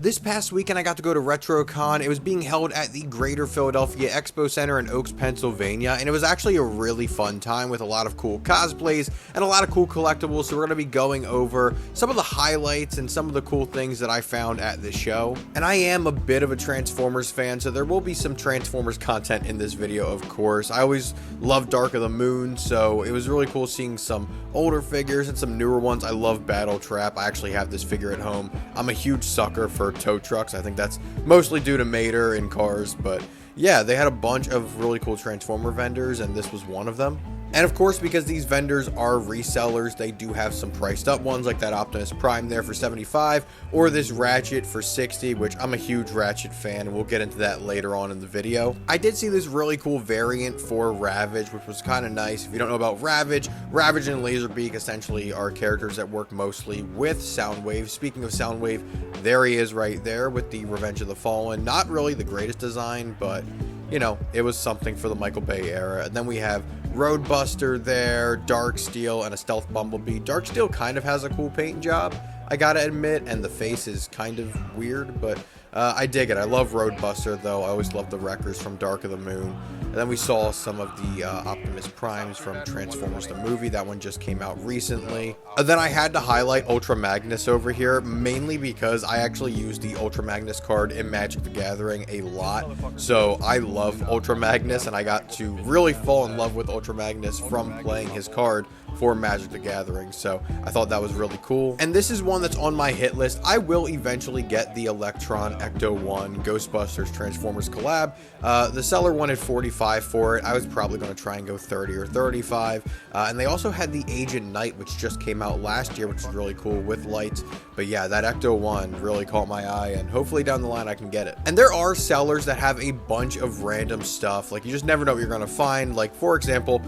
This past weekend I got to go to RetroCon. It was being held at the Greater Philadelphia Expo Center in Oaks, Pennsylvania, and it was actually a really fun time with a lot of cool cosplays and a lot of cool collectibles. So we're going to be going over some of the highlights and some of the cool things that I found at this show. And I am a bit of a Transformers fan, so there will be some Transformers content in this video, of course. I always loved Dark of the Moon, so it was really cool seeing some older figures and some newer ones. I love Battle Trap. I actually have this figure at home. I'm a huge sucker for tow trucks. I think that's mostly due to Mater in cars, but yeah, they had a bunch of really cool Transformer vendors, and this was one of them. And of course, because these vendors are resellers, they do have some priced up ones, like that Optimus Prime there for $75, or this Ratchet for $60, which I'm a huge Ratchet fan, and we'll get into that later on in the video. I did see this really cool variant for Ravage, which was kind of nice. If you don't know about Ravage, Ravage and Laserbeak essentially are characters that work mostly with Soundwave. Speaking of Soundwave, there he is right there with the Revenge of the Fallen. Not really the greatest design, but you know, it was something for the Michael Bay era. And then we have Roadbuster there, Darksteel, and a Stealth Bumblebee. Darksteel kind of has a cool paint job, I gotta admit, and the face is kind of weird, but I dig it. I love Roadbuster, though. I always love the Wreckers from Dark of the Moon. And then we saw some of the Optimus Primes from Transformers the movie. That one just came out recently. Then I had to highlight Ultra Magnus over here, mainly because I actually used the Ultra Magnus card in Magic the Gathering a lot. So I love Ultra Magnus, and I got to really fall in love with Ultra Magnus from playing his card for Magic the Gathering. So I thought that was really cool. And this is one that's on my hit list. I will eventually get the Electron Ecto-1 Ghostbusters Transformers collab. The seller wanted $45 for it. I was probably going to try and go $30 or $35. And they also had the Agent Knight, which just came out last year, which is really cool with lights. But yeah, that Ecto-1 really caught my eye, and hopefully down the line I can get it. And there are sellers that have a bunch of random stuff. Like, you just never know what you're going to find. Like, for example,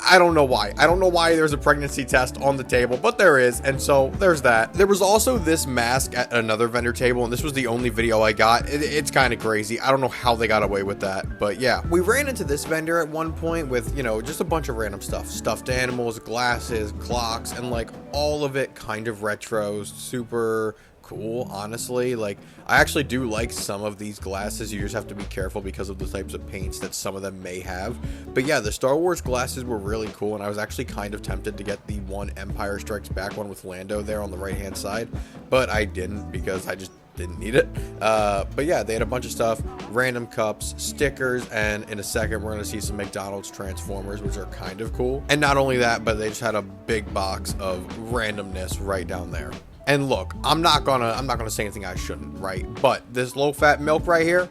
I don't know why. I don't know why there's a pregnancy test on the table, but there is, and so there's that. There was also this mask at another vendor table, and this was the only video I got. It's kind of crazy. I don't know how they got away with that, but yeah. We ran into this vendor at one point with, you know, just a bunch of random stuff. Stuffed animals, glasses, clocks, and like all of it kind of retro, super cool, honestly. Like, I actually do like some of these glasses. You just have to be careful because of the types of paints that some of them may have. But yeah, the Star Wars glasses were really cool, and I was actually kind of tempted to get the one Empire Strikes Back one with Lando there on the right hand side, but I didn't because I just didn't need it. But yeah, they had a bunch of stuff, random cups, stickers, and in a second we're going to see some McDonald's Transformers, which are kind of cool. And not only that, but they just had a big box of randomness right down there. And look, I'm not gonna say anything I shouldn't, right? But this low-fat milk right here,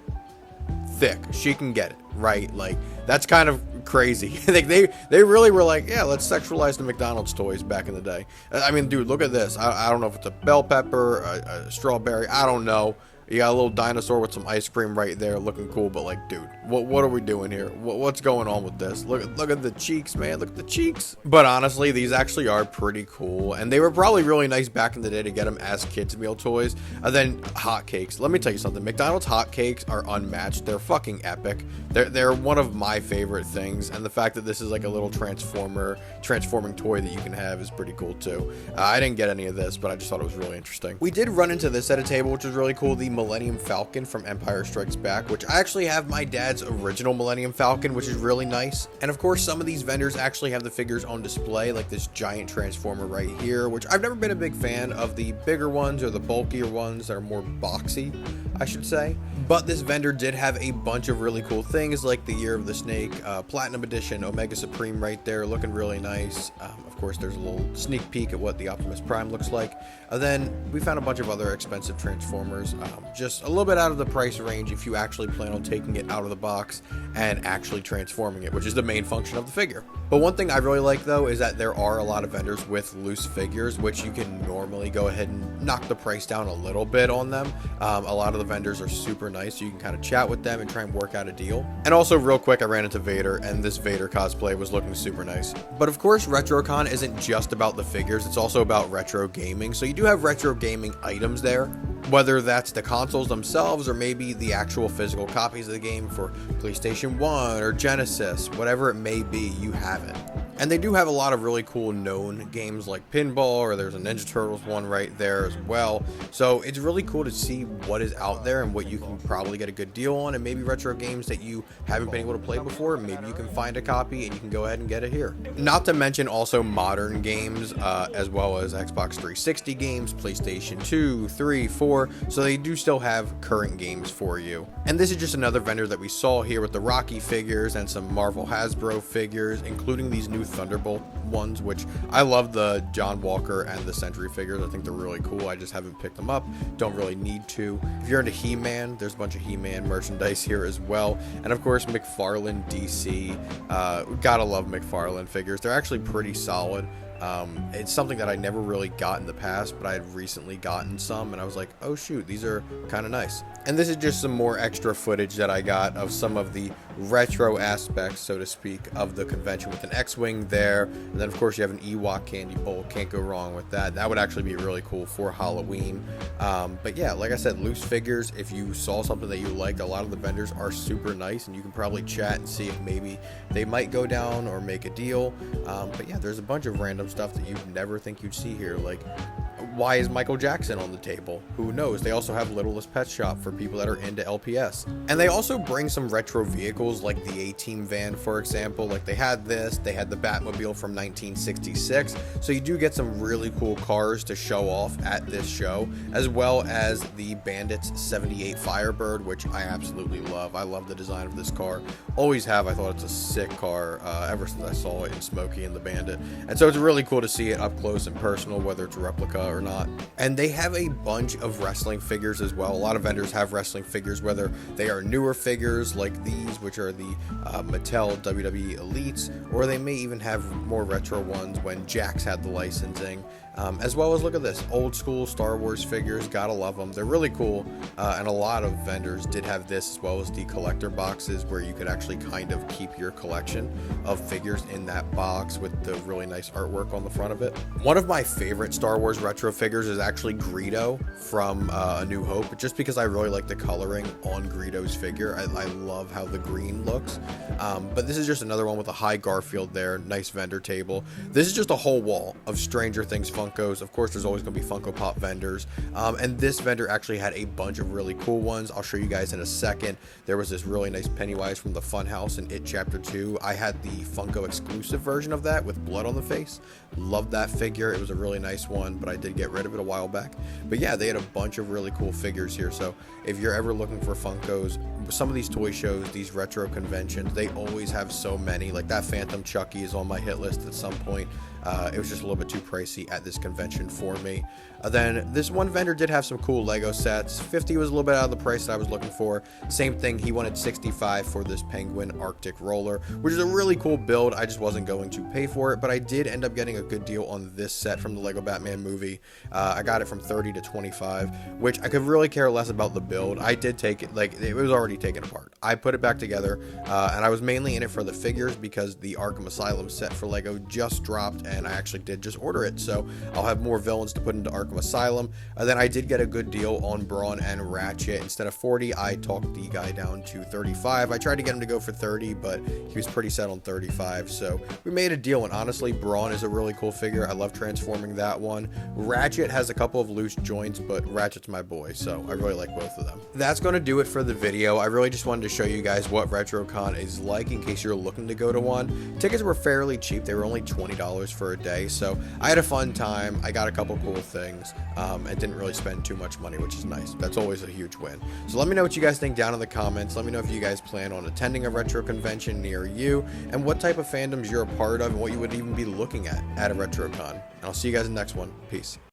thick. She can get it, right? Like, that's kind of crazy. they really were like, yeah, let's sexualize the McDonald's toys back in the day. I mean, dude, look at this. I don't know if it's a bell pepper, a strawberry, I don't know. You got a little dinosaur with some ice cream right there looking cool, but like, dude, what are we doing here? What's going on with this? Look at the cheeks, man. Look at the cheeks. But honestly, these actually are pretty cool, and they were probably really nice back in the day to get them as kids meal toys. And then hotcakes. Let me tell you something. McDonald's hotcakes are unmatched. They're fucking epic. They're one of my favorite things, and the fact that this is like a little transforming toy that you can have is pretty cool too. I didn't get any of this, but I just thought it was really interesting. We did run into this at a table, which was really cool. The Millennium Falcon from Empire Strikes Back, which I actually have my dad's original Millennium Falcon, which is really nice. And of course, some of these vendors actually have the figures on display, like this giant Transformer right here, which I've never been a big fan of the bigger ones or the bulkier ones that are more boxy, I should say. But this vendor did have a bunch of really cool things, like the Year of the Snake, Platinum Edition, Omega Supreme right there, looking really nice. Of course, there's a little sneak peek at what the Optimus Prime looks like. Then we found a bunch of other expensive Transformers, just a little bit out of the price range if you actually plan on taking it out of the box and actually transforming it, which is the main function of the figure. But one thing I really like, though, is that there are a lot of vendors with loose figures, which you can normally go ahead and knock the price down a little bit on them. A lot of the vendors are super nice, so you can kind of chat with them and try and work out a deal. And also, real quick, I ran into Vader, and this Vader cosplay was looking super nice. But of course, RetroCon isn't just about the figures, it's also about retro gaming. So you do have retro gaming items there, whether that's the consoles themselves or maybe the actual physical copies of the game for PlayStation 1 or Genesis, whatever it may be, you have it. And they do have a lot of really cool known games like Pinball, or there's a Ninja Turtles one right there as well. So it's really cool to see what is out there and what you can probably get a good deal on, and maybe retro games that you haven't been able to play before, maybe you can find a copy and you can go ahead and get it here. Not to mention also modern games, as well as Xbox 360 games, PlayStation 2, 3, 4, so they do still have current games for you. And this is just another vendor that we saw here with the Rocky figures and some Marvel Hasbro figures, including these new Thunderbolt ones, which I love the John Walker and the Sentry figures. I think they're really cool. I just haven't picked them up. Don't really need to. If you're into He-Man, there's a bunch of He-Man merchandise here as well. And of course, McFarlane DC. Gotta love McFarlane figures. They're actually pretty solid. It's something that I never really got in the past, but I had recently gotten some and I was like, oh shoot, these are kind of nice. And this is just some more extra footage that I got of some of the retro aspects, so to speak, of the convention, with an X-Wing there. And then of course you have an Ewok candy bowl. Can't go wrong with that. That would actually be really cool for Halloween. But yeah, like I said, loose figures. If you saw something that you liked, a lot of the vendors are super nice and you can probably chat and see if maybe they might go down or make a deal. But yeah, there's a bunch of random stuff that you'd never think you'd see here, like why is Michael Jackson on the table? Who knows? They also have Littlest Pet Shop for people that are into LPS. And they also bring some retro vehicles like the A-Team van, for example. Like they had this, they had the Batmobile from 1966. So you do get some really cool cars to show off at this show, as well as the Bandits 78 Firebird, which I absolutely love. I love the design of this car. Always have. I thought it's a sick car ever since I saw it in Smokey and the Bandit. And so it's really cool to see it up close and personal, whether it's a replica or not. And they have a bunch of wrestling figures as well. A lot of vendors have wrestling figures, whether they are newer figures like these, which are the Mattel WWE Elites, or they may even have more retro ones when Jakks had the licensing. As well as, look at this, old school Star Wars figures. Gotta love them. They're really cool. And a lot of vendors did have this, as well as the collector boxes where you could actually kind of keep your collection of figures in that box with the really nice artwork on the front of it. One of my favorite Star Wars retro figures is actually Greedo from A New Hope, just because I really like the coloring on Greedo's figure. I love how the green looks. But this is just another one with a high Garfield there. Nice vendor table. This is just a whole wall of Stranger Things Funkos. Of course, there's always going to be Funko Pop vendors. And this vendor actually had a bunch of really cool ones. I'll show you guys in a second. There was this really nice Pennywise from the Funhouse in It Chapter 2. I had the Funko exclusive version of that with blood on the face. Loved that figure. It was a really nice one, but I did get rid of it a while back. But yeah, they had a bunch of really cool figures here. So if you're ever looking for Funkos, some of these toy shows, these retro conventions, they always have so many. Like that Phantom Chucky is on my hit list at some point. It was just a little bit too pricey at this convention for me. Then this one vendor did have some cool Lego sets. 50 was a little bit out of the price that I was looking for. Same thing, he wanted 65 for this Penguin Arctic roller, which is a really cool build. I just wasn't going to pay for it, but I did end up getting a good deal on this set from the Lego Batman movie. I got it from 30 to 25, which I could really care less about the build. I did take it, like it was already taken apart. I put it back together, and I was mainly in it for the figures because the Arkham Asylum set for Lego just dropped, and I actually did just order it, so I'll have more villains to put into Arkham Asylum. Then I did get a good deal on Brawn and Ratchet. Instead of 40, I talked the guy down to 35. I tried to get him to go for 30, but he was pretty set on 35, so we made a deal. And honestly, Brawn is a really cool figure. I love transforming that one. Ratchet has a couple of loose joints, but Ratchet's my boy, so I really like both of them. That's going to do it for the video. I really just wanted to show you guys what RetroCon is like in case you're looking to go to one. Tickets were fairly cheap. They were only $20 for a day, so I had a fun time. I got a couple cool things, and didn't really spend too much money, which is nice. That's always a huge win. So let me know what you guys think down in the comments. Let me know if you guys plan on attending a retro convention near you, and what type of fandoms you're a part of, and what you would even be looking at a RetroCon. And I'll see you guys in the next one. Peace.